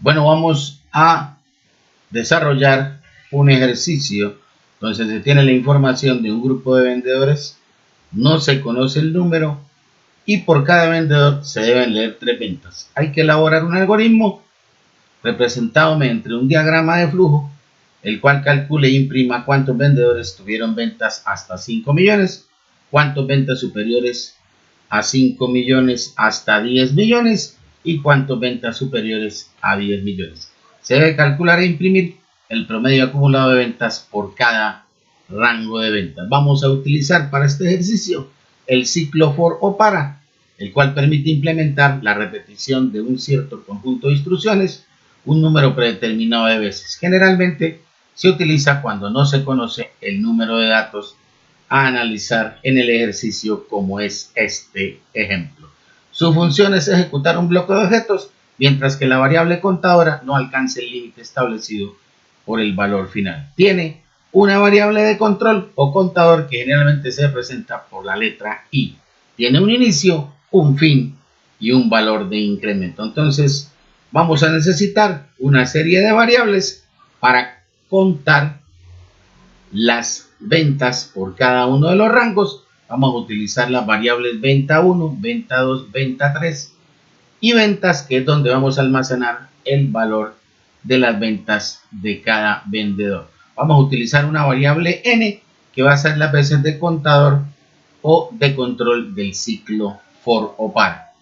Bueno, vamos a desarrollar un ejercicio donde se tiene la información de un grupo de vendedores, no se conoce el número y por cada vendedor se deben leer 3 ventas. Hay que elaborar un algoritmo representado mediante un diagrama de flujo, el cual calcule e imprima cuántos vendedores tuvieron ventas hasta 5 millones, cuántas ventas superiores a 5 millones hasta 10 millones y cuántas ventas superiores a 10 millones. Se debe calcular e imprimir el promedio acumulado de ventas por cada rango de ventas. Vamos a utilizar para este ejercicio el ciclo for o para, el cual permite implementar la repetición de un cierto conjunto de instrucciones un número predeterminado de veces. Generalmente se utiliza cuando no se conoce el número de datos a analizar en el ejercicio, como es este ejemplo. Su función es ejecutar un bloque de objetos mientras que la variable contadora no alcance el límite establecido por el valor final. Tiene una variable de control o contador que generalmente se representa por la letra I. Tiene un inicio, un fin y un valor de incremento. Entonces vamos a necesitar una serie de variables para contar las ventas por cada uno de los rangos. Vamos a utilizar las variables venta 1, venta 2, venta 3 y ventas, que es donde vamos a almacenar el valor de las ventas de cada vendedor. Vamos a utilizar una variable n que va a ser las veces de contador o de control del ciclo for o para.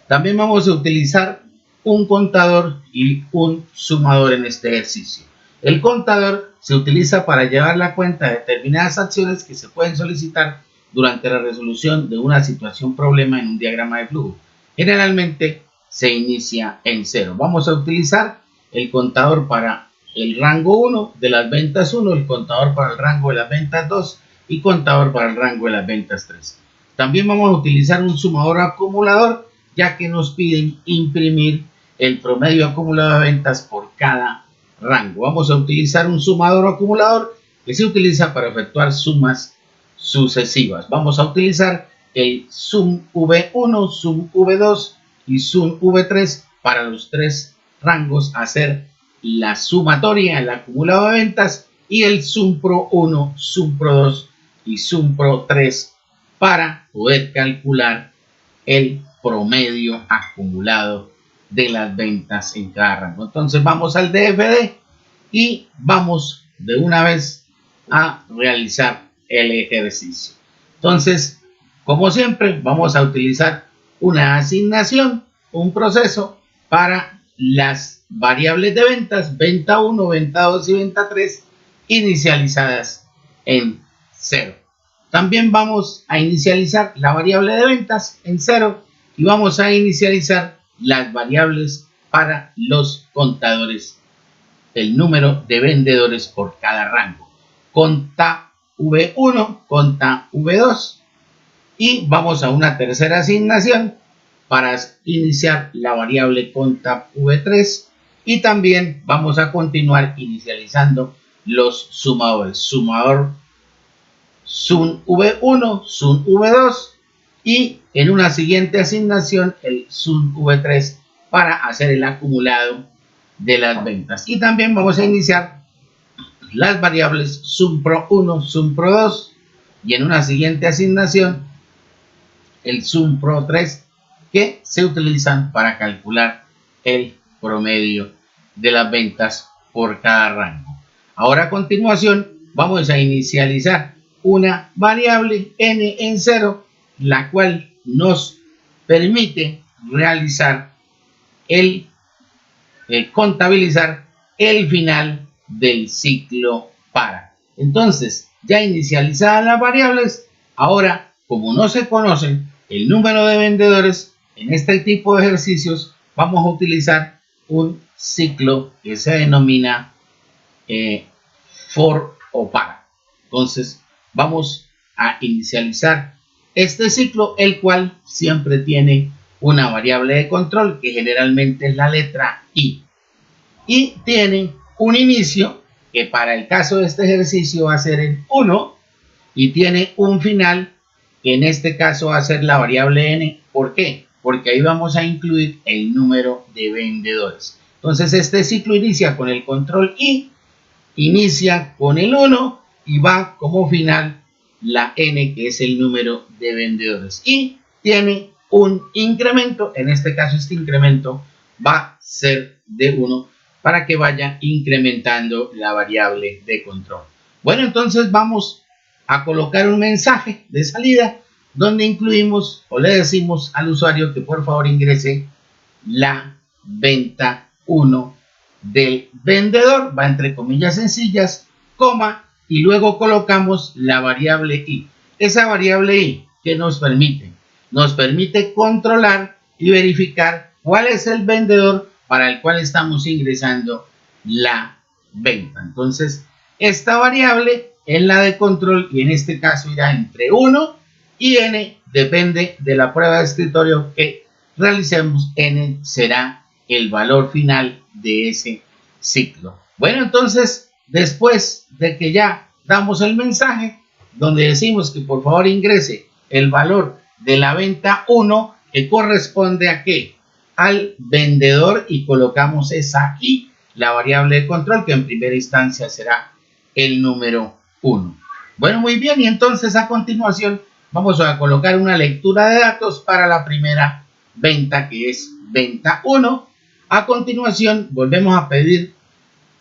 También vamos a utilizar un contador y un sumador en este ejercicio. El contador se utiliza para llevar la cuenta de determinadas acciones que se pueden solicitar durante la resolución de una situación problema en un diagrama de flujo. Generalmente se inicia en 0. Vamos a utilizar el contador para el rango 1 de las ventas 1, el contador para el rango de las ventas 2 y contador para el rango de las ventas 3. También vamos a utilizar un sumador acumulador, ya que nos piden imprimir el promedio acumulado de ventas por cada rango. Vamos a utilizar un sumador acumulador que se utiliza para efectuar sumas sucesivas. Vamos a utilizar el sum V1, sum V2 y sum V3 para los 3 rangos, hacer la sumatoria, el acumulado de ventas, y el sum pro 1, sum pro 2 y sum pro 3 para poder calcular el promedio acumulado de las ventas en cada rango. Entonces vamos al DFD y vamos de una vez a realizar el ejercicio. Entonces, como siempre, vamos a utilizar una asignación, un proceso para las variables de ventas, venta 1, venta 2 y venta 3, inicializadas en 0. También vamos a inicializar la variable de ventas en 0 y vamos a inicializar las variables para los contadores, el número de vendedores por cada rango. Conta V1, conta V2 y vamos a una tercera asignación para iniciar la variable conta V3 y también vamos a continuar inicializando los sumadores, sumador sum V1, sum V2 y en una siguiente asignación el sum V3 para hacer el acumulado de las ventas. Y también vamos a iniciar las variables sum pro 1, sum pro 2 y en una siguiente asignación el sum pro 3, que se utilizan para calcular el promedio de las ventas por cada rango. Ahora a continuación vamos a inicializar una variable n en 0, la cual nos permite realizar contabilizar el final del ciclo para. Entonces, ya inicializadas las variables, ahora, como no se conocen el número de vendedores en este tipo de ejercicios, vamos a utilizar un ciclo que se denomina for o para. Entonces, vamos a inicializar este ciclo, el cual siempre tiene una variable de control que generalmente es la letra I y tiene un inicio que para el caso de este ejercicio va a ser el 1 y tiene un final que en este caso va a ser la variable n. ¿Por qué? porque ahí vamos a incluir el número de vendedores. Entonces este ciclo inicia con el control I, inicia con el 1 y va como final la N, que es el número de vendedores. Y tiene un incremento, en este caso este incremento va a ser de 1 para que vaya incrementando la variable de control. Bueno, entonces vamos a colocar un mensaje de salida donde incluimos o le decimos al usuario que por favor ingrese la venta 1 del vendedor, va entre comillas sencillas, coma, y luego colocamos la variable i. Esa variable i, ¿qué nos permite? Nos permite controlar y verificar cuál es el vendedor para el cual estamos ingresando la venta. Entonces, esta variable es la de control y en este caso irá entre 1 y n, depende de la prueba de escritorio que realicemos. N será el valor final de ese ciclo. Bueno, entonces, después de que ya damos el mensaje donde decimos que por favor ingrese el valor de la venta 1, que corresponde a qué? Al vendedor, y colocamos esa i, la variable de control, que en primera instancia será el número 1. Bueno, muy bien, y entonces a continuación vamos a colocar una lectura de datos para la primera venta, que es venta 1. A continuación volvemos a pedir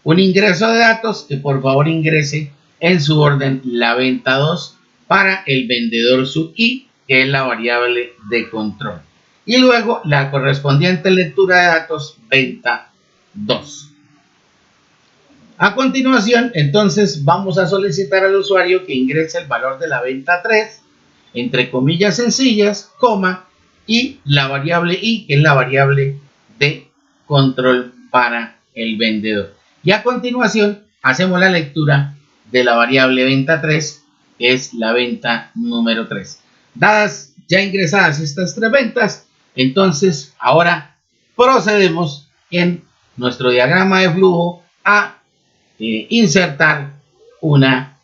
un ingreso de datos, que por favor ingrese en su orden la venta 2 para el vendedor sub i, que es la variable de control. Y luego la correspondiente lectura de datos venta 2. A continuación, entonces, vamos a solicitar al usuario que ingrese el valor de la venta 3, entre comillas sencillas, coma, y la variable i, que es la variable de control para el vendedor. Y a continuación, hacemos la lectura de la variable venta 3, que es la venta número 3. Dadas ya ingresadas estas tres ventas, entonces ahora procedemos en nuestro diagrama de flujo a insertar una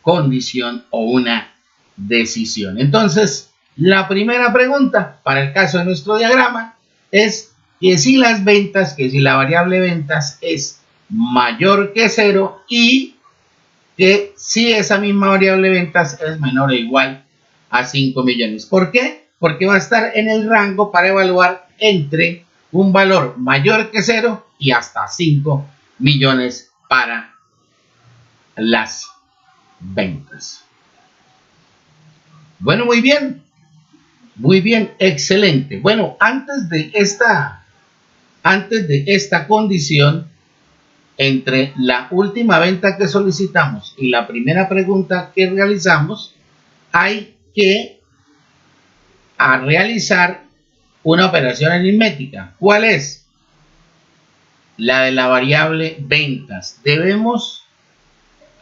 condición o una decisión. Entonces, la primera pregunta para el caso de nuestro diagrama es que si las ventas, que si la variable ventas es mayor que 0 y que si esa misma variable ventas es menor o igual a 5 millones. ¿Por qué? Porque va a estar en el rango para evaluar entre un valor mayor que 0 y hasta 5 millones para las ventas. Bueno, muy bien, excelente. Bueno, antes de esta condición, entre la última venta que solicitamos y la primera pregunta que realizamos, hay que realizar una operación aritmética. ¿Cuál es? La de la variable ventas. Debemos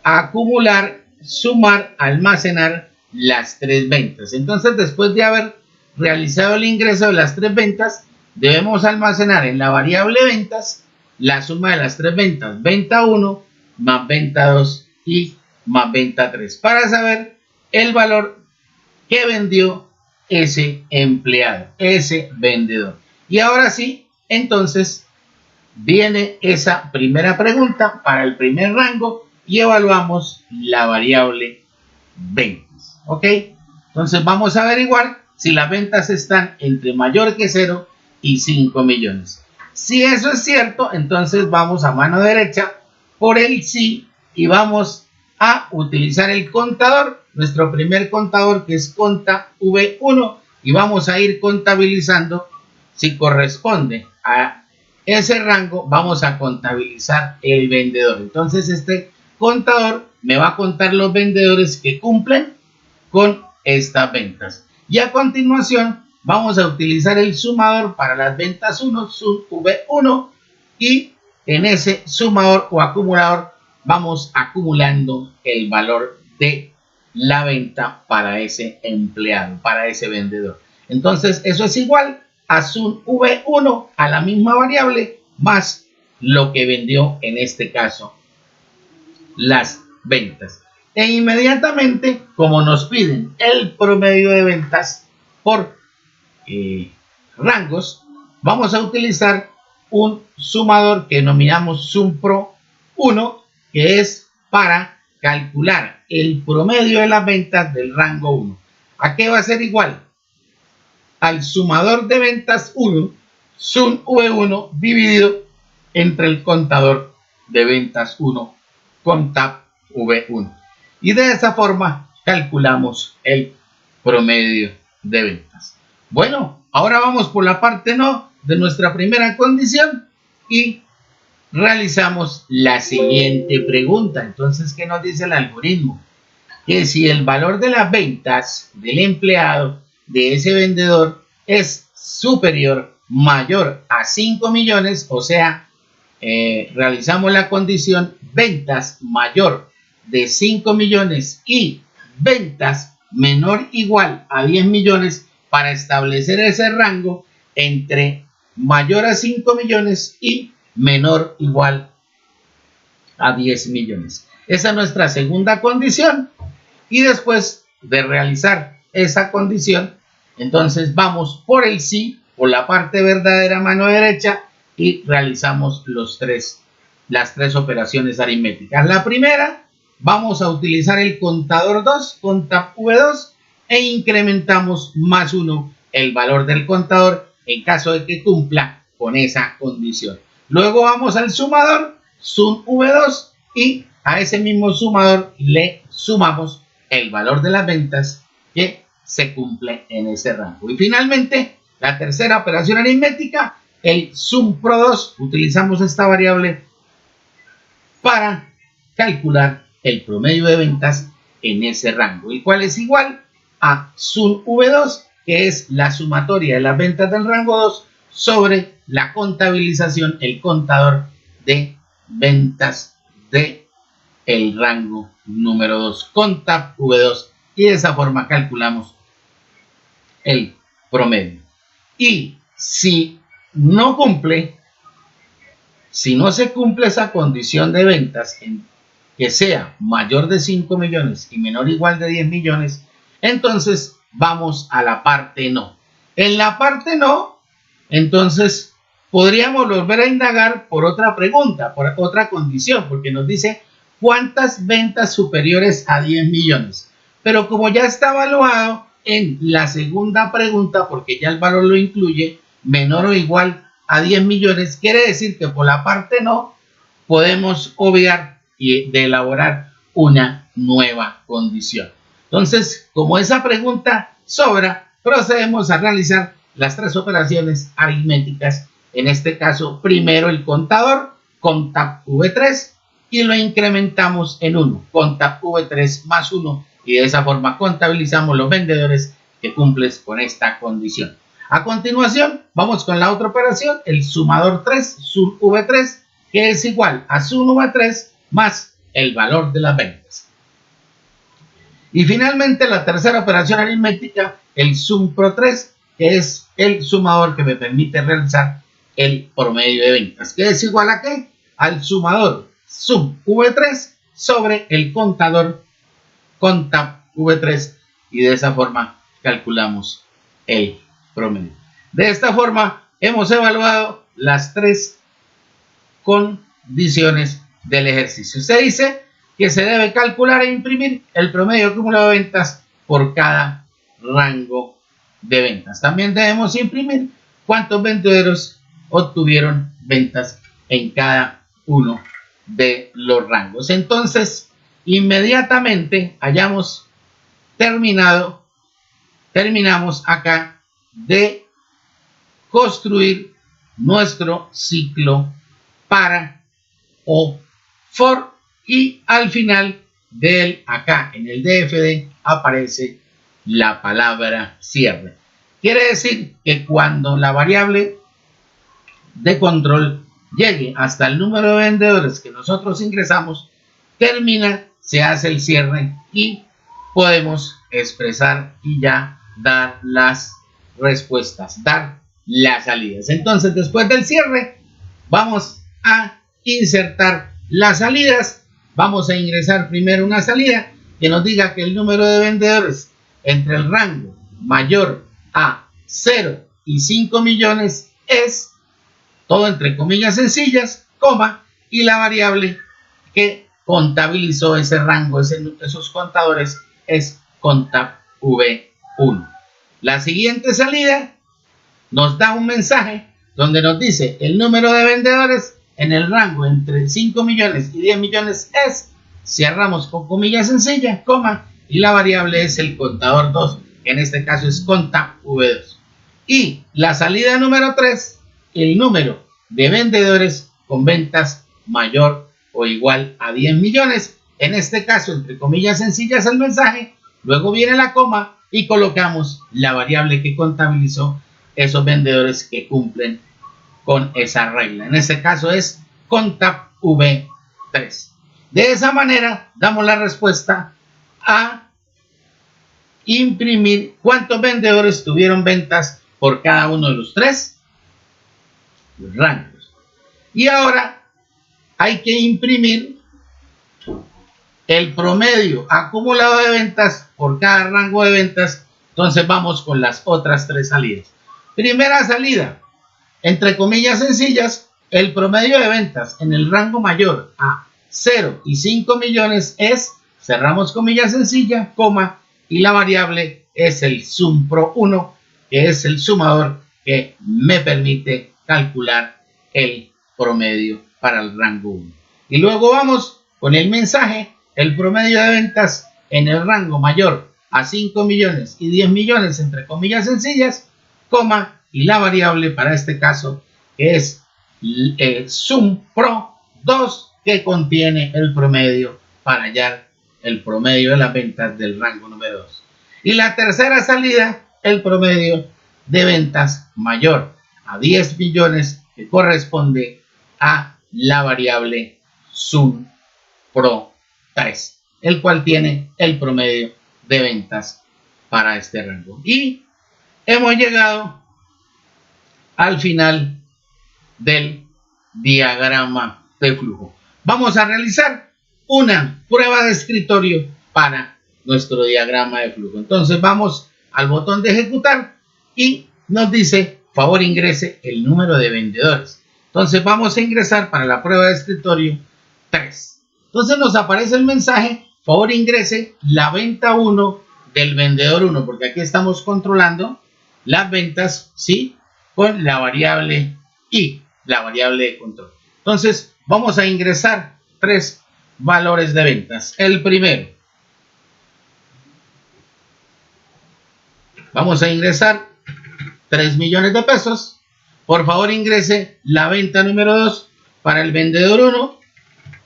acumular, sumar, almacenar las tres ventas. Entonces, después de haber realizado el ingreso de las tres ventas, debemos almacenar en la variable ventas la suma de las tres ventas, venta 1 más venta 2 y más venta 3, para saber el valor que vendió ese empleado, ese vendedor. Y ahora sí, entonces viene esa primera pregunta para el primer rango y evaluamos la variable ventas. ¿Ok? Entonces vamos a averiguar si las ventas están entre mayor que 0 y 5 millones. Si eso es cierto, entonces vamos a mano derecha por el sí y vamos a utilizar el contador, nuestro primer contador, que es conta V1, y vamos a ir contabilizando. Si corresponde a ese rango, vamos a contabilizar el vendedor. Entonces este contador me va a contar los vendedores que cumplen con estas ventas. Y a continuación vamos a utilizar el sumador para las ventas 1, sub V1, y en ese sumador o acumulador vamos acumulando el valor de la venta para ese empleado, para ese vendedor. Entonces eso es igual a sub V1, a la misma variable, más lo que vendió, en este caso las ventas. E inmediatamente, como nos piden el promedio de ventas por rangos, vamos a utilizar un sumador que denominamos SumPro 1, que es para calcular el promedio de las ventas del rango 1. ¿A qué va a ser igual? Al sumador de ventas 1, sum V1 dividido entre el contador de ventas 1, contab V1. Y de esa forma calculamos el promedio de ventas. Bueno, ahora vamos por la parte no de nuestra primera condición y realizamos la siguiente pregunta. Entonces, ¿qué nos dice el algoritmo? Que si el valor de las ventas del empleado de ese vendedor es superior, mayor a 5 millones, o sea, realizamos la condición ventas mayor de 5 millones y ventas menor o igual a 10 millones para establecer ese rango entre mayor a 5 millones y menor o igual a 10 millones. Esa es nuestra segunda condición. Y después de realizar esa condición, entonces vamos por el sí, por la parte verdadera mano derecha, y realizamos las tres operaciones aritméticas. La primera, vamos a utilizar el contador 2, contab V2, e incrementamos más 1 el valor del contador en caso de que cumpla con esa condición. Luego vamos al sumador, sum V2, y a ese mismo sumador le sumamos el valor de las ventas que se cumple en ese rango. Y finalmente, la tercera operación aritmética, el SumPro 2, utilizamos esta variable para calcular el promedio de ventas en ese rango, el cual es igual a sum V2, que es la sumatoria de las ventas del rango 2 sobre la contabilización, el contador de ventas de el rango número 2, contab V2, y de esa forma calculamos el promedio. Y si no se cumple esa condición de ventas en que sea mayor de 5 millones y menor o igual de 10 millones, entonces vamos a la parte no. En la parte no, entonces podríamos volver a indagar por otra pregunta, por otra condición, porque nos dice cuántas ventas superiores a 10 millones. Pero como ya está evaluado en la segunda pregunta, porque ya el valor lo incluye, menor o igual a 10 millones, quiere decir que por la parte no podemos obviar y de elaborar una nueva condición. Entonces, como esa pregunta sobra, procedemos a realizar las tres operaciones aritméticas. En este caso, primero el contador, contab V3, y lo incrementamos en 1, contab V3 más 1, y de esa forma contabilizamos los vendedores que cumplen con esta condición. A continuación, vamos con la otra operación, el sumador 3, sum V3, que es igual a sum V3 más el valor de las ventas. Y finalmente, la tercera operación aritmética, el SumPro 3, que es el sumador que me permite realizar el promedio de ventas, que es igual a ¿qué? Al sumador sum V3 sobre el contador contab V3, y de esa forma calculamos el promedio. De esta forma hemos evaluado las tres condiciones del ejercicio. Se dice que se debe calcular e imprimir el promedio acumulado de ventas por cada rango de ventas. También debemos imprimir cuántos vendedores obtuvieron ventas en cada uno de los rangos. Entonces, inmediatamente hayamos terminamos acá de construir nuestro ciclo para o for, y al final del acá en el DFD aparece la palabra cierre. Quiere decir que cuando la variable de control llegue hasta el número de vendedores que nosotros ingresamos, termina, se hace el cierre y podemos expresar y ya dar las respuestas, dar las salidas. Entonces, después del cierre, vamos a insertar las salidas. Vamos a ingresar primero una salida que nos diga que el número de vendedores entre el rango mayor a 0 y 5 millones es, todo entre comillas sencillas, coma, y la variable que contabilizó ese rango, esos contadores, es contab V1. La siguiente salida nos da un mensaje donde nos dice el número de vendedores en el rango entre 5 millones y 10 millones es, cerramos con comillas sencillas, coma, y la variable es el contador 2, que en este caso es contab V2. Y la salida número 3, el número de vendedores con ventas mayor o igual a 10 millones. En este caso, entre comillas sencillas el mensaje, luego viene la coma y colocamos la variable que contabilizó esos vendedores que cumplen con esa regla. En este caso es contab V3. De esa manera damos la respuesta a imprimir cuántos vendedores tuvieron ventas por cada uno de los tres rangos. Y ahora hay que imprimir el promedio acumulado de ventas por cada rango de ventas. Entonces vamos con las otras tres salidas. Primera salida, entre comillas sencillas, el promedio de ventas en el rango mayor a 0 y 5 millones es, cerramos comillas sencillas, coma, y la variable es el SumPro1, que es el sumador que me permite calcular el promedio para el rango 1. Y luego vamos con el mensaje, el promedio de ventas en el rango mayor a 5 millones y 10 millones, entre comillas sencillas, coma, y la variable para este caso que es SumPro2, que contiene el promedio para hallar el promedio de las ventas del rango número 2. Y la tercera salida, el promedio de ventas mayor a 10 millones, que corresponde a la variable SumPro3, el cual tiene el promedio de ventas para este rango. Y hemos llegado al final del diagrama de flujo. Vamos a realizar una prueba de escritorio para nuestro diagrama de flujo. Entonces vamos al botón de ejecutar y nos dice, favor ingrese el número de vendedores. Entonces vamos a ingresar para la prueba de escritorio 3. Entonces nos aparece el mensaje, favor ingrese la venta 1 del vendedor 1, porque aquí estamos controlando las ventas, ¿sí?, con la variable I, la variable de control. Entonces vamos a ingresar 3 valores de ventas. El primero, vamos a ingresar 3 millones de pesos. Por favor ingrese la venta número 2 para el vendedor 1.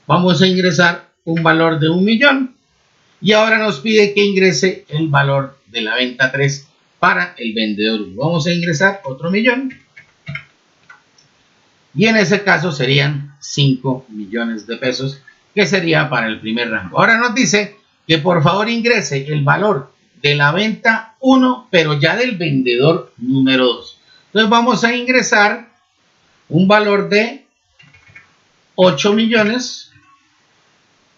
Vamos a ingresar un valor de 1 millón. Y ahora nos pide que ingrese el valor de la venta 3 para el vendedor 1. Vamos a ingresar otro millón. Y en ese caso serían 5 millones de pesos, que sería para el primer rango. Ahora nos dice que por favor ingrese el valor de la venta 1, pero ya del vendedor número 2. Entonces vamos a ingresar un valor de 8 millones.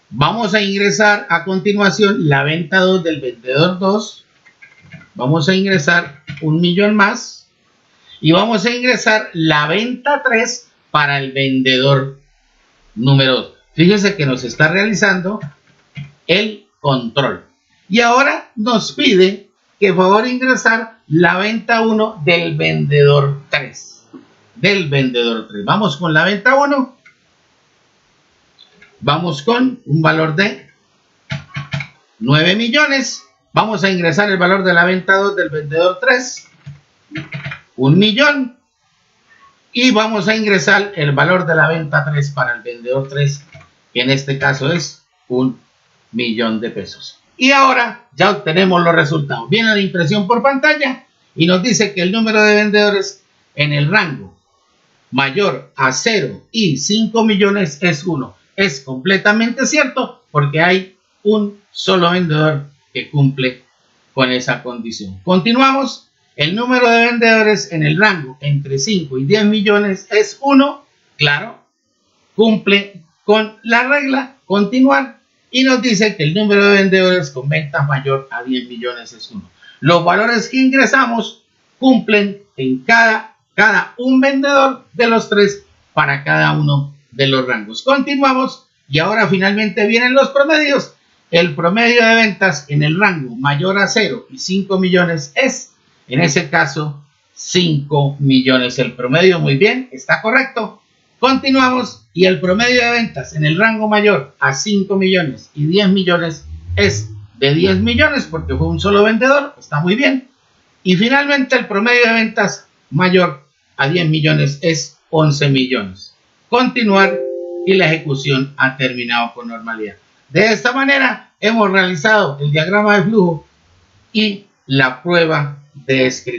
Vamos a ingresar a continuación la venta 2 del vendedor 2. Vamos a ingresar 1 millón más. Y vamos a ingresar la venta 3 para el vendedor número 2. Fíjense que nos está realizando el control. Y ahora nos pide que por favor ingresar la venta 1 del vendedor 3. Del vendedor 3. Vamos con la venta 1. Vamos con un valor de 9 millones. Vamos a ingresar el valor de la venta 2 del vendedor 3. 1 millón. Y vamos a ingresar el valor de la venta 3 para el vendedor 3, que en este caso es 1 millón de pesos. Y ahora ya obtenemos los resultados. Viene la impresión por pantalla y nos dice que el número de vendedores en el rango mayor a 0 y 5 millones es 1. Es completamente cierto porque hay un solo vendedor que cumple con esa condición. Continuamos. El número de vendedores en el rango entre 5 y 10 millones es 1. Claro, cumple con la regla. Continuar. Y nos dice que el número de vendedores con venta mayor a 10 millones es 1. Los valores que ingresamos cumplen en cada un vendedor de los 3 para cada uno de los rangos. Continuamos y ahora finalmente vienen los promedios. El promedio de ventas en el rango mayor a 0 y 5 millones es, en ese caso, 5 millones. El promedio, muy bien, está correcto. Continuamos y el promedio de ventas en el rango mayor a 5 millones y 10 millones es de 10 millones porque fue un solo vendedor, está muy bien. Y finalmente el promedio de ventas mayor a 10 millones es 11 millones. Continuar y la ejecución ha terminado con normalidad. De esta manera hemos realizado el diagrama de flujo y la prueba de escritura.